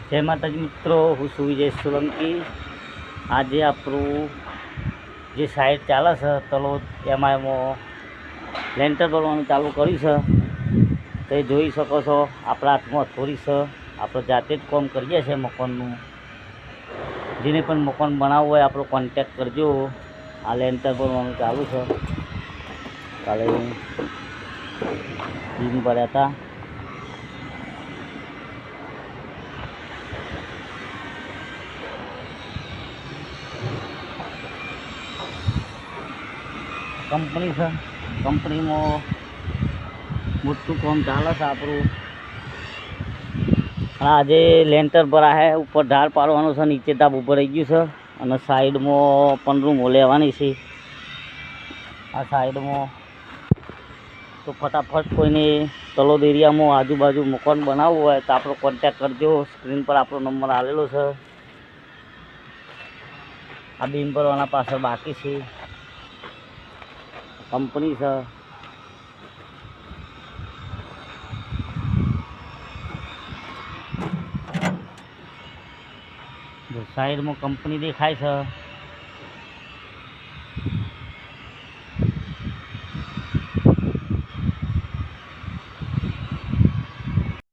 જય માતાજી મિત્રો, હું છું વિજય સોલંકી। આજે આપણું જે સાઈડ ચાલે છે તલોદ એમાં લેન્ટર ભરવાનું ચાલુ કર્યું છે। તે જોઈ શકો છો, આપણા હાથમાં હથોડી છે। આપણે જાતે જ કામ કરીએ છીએ મકાનનું। જેને પણ મકાન બનાવવું હોય આપણો કોન્ટેક્ટ કરજો। આ લેન્ટર ભરવાનું ચાલુ છે। કાલે બીમ ભર્યા હતા। કંપની છે, કંપનીમાં મોટું કામ ચાલે છે આપણું। આજે લેન્ટર ભરા છે, ઉપર ઢાળ પાડવાનો છે, નીચે ધાબ ઉપર રહી ગયું છે અને સાઈડમાં પણ રૂમો લેવાની છે। આ સાઈડમાં તો ફટાફટ કોઈને તલોદ એરિયામાં આજુબાજુ મકાન બનાવવું હોય તો આપણો કોન્ટેક્ટ કરજો। સ્ક્રીન પર આપણો નંબર આવેલો છે। આ બીમ ભરવાના પાછળ બાકી છે, કંપની છે। સાઈડમાં કંપની દેખાય છે।